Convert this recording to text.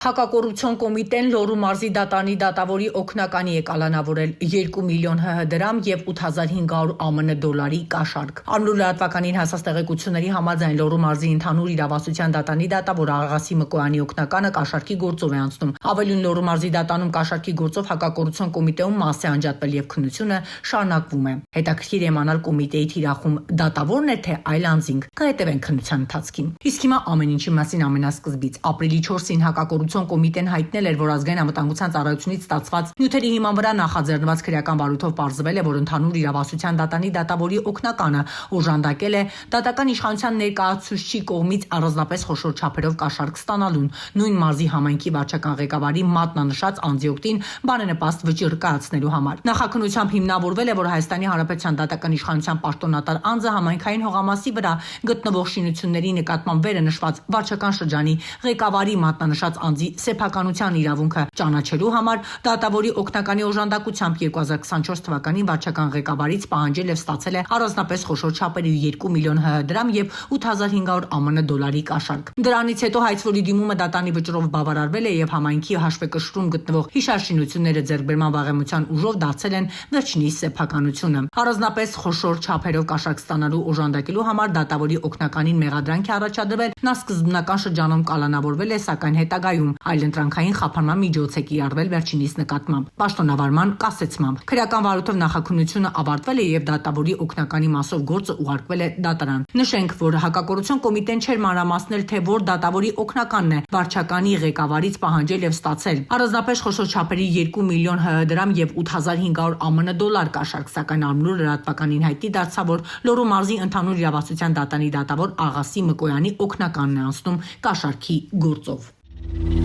Հակակոռուպցիոն կոմիտեն Լոռու մարզի դատարանի դատավորի օգնականի է կալանավորել 2 միլիոն ՀՀ դրամ եւ 8500 ԱՄՆ դոլարի կաշառք։ Արմնուր լրատվականին հասած տեղեկությունների համաձայն Լոռու մարզի ընդհանուր իրավասության դատարանի դատավոր Աղասի Մկոյանի օգնականը կաշառքի գործով է անցնում։ Ավելին Լոռու մարզի դատարանում կաշառքի գործով հակակոռուպցիոն կոմիտեում մաս է անջատվել եւ քննությունը շարունակվում է։ Հետաքրքիր է իմանալ կոմիտեի թիրախում դատավորն է թե այլ անձինք։ Կհետևեն քննության ընթացքին։ Իսկ հիմա ամեն ինչի մասին ամենասկզբից ապրիլի 4-ին հակակոռուպցիոն կոմիտեն հայտնել էր, որ ազգային անվտանգության ծառայությունից ստացված նյութերի հիման վրա նախաձեռնված քրեական բարույթով պարզվել է, որ ընդհանուր իրավասության դատարանի դատավորի օգնականը օժանդակել է դատական իշխանության ներկայացուցչի կողմից առանձնապես խոշոր չափերով կաշառք ստանալուն նույն մարզի համայնքի վարչական ղեկավարի մատնանշած անձի օգտին բանենպաստ վճիռ կայացնելու համար։ Նախաքննությամբ հիմնավորվել է, որ Հայաստանի Հանրապետության դատական իշխանության պաշտոնատար անձը համայնքային հողամասի վրա գտնվող շինությունների նկատմամբ վերը նշված վարչական շրջանի ղեկավարի մատնանշած անձի սեփականության իրավունքը ճանաչելու համար դատավորի օգնականի օժանդակությամբ 2024 թվականին վարչական ղեկավարից պահանջել եւ ստացել է առանձնապես խոշոր չափերի 2 միլիոն ՀՀ դրամ եւ 8500 ԱՄՆ դոլարի կաշառք։ Դրանից հետո հայցվորի դիմումը դատանի վճռով բավարարվել է եւ համայնքի հաշվեկշռում գտնվող հիշաշինությունները ձեռքբերման վաղեմության ուժով դարձել են վերջինիս սեփականությունը։ Առանձնապես խոշոր չափերով կաշառք ստանալու օժանդակելու համար դատավորի օգնականին մեղադրանք է առաջադրվել։ Նա սկզբնական շրջանում կալանավորվել է, սակայն հետագայում այլընտրանքային խափանման միջոց է կիրառվել վերջինիս նկատմամբ պաշտոնավարման կասեցմամբ։ Քրեական վարույթով նախաքննությունը ավարտվել է եւ դատավորի օգնականի մասով գործը ուղարկվել է դատարան։ Նշենք, որ հակակոռուպցիոն կոմիտեն չէր մանրամասնել, թե որ դատավորի օգնականն է վարչականի ղեկավարից պահանջել եւ ստացել առանձնապես խոշոր չափերի 2 միլիոն ՀՀ դրամ եւ 8500 ԱՄՆ դոլար կաշառք, սակայն Արմնուր լրատվականին հայտնի դարձավ, որ Լոռու մարզի ընդհանուր իրավասության դատարանի դատավոր Աղասի Մկոյանի օգնականն է անցնում կաշառքի գործով։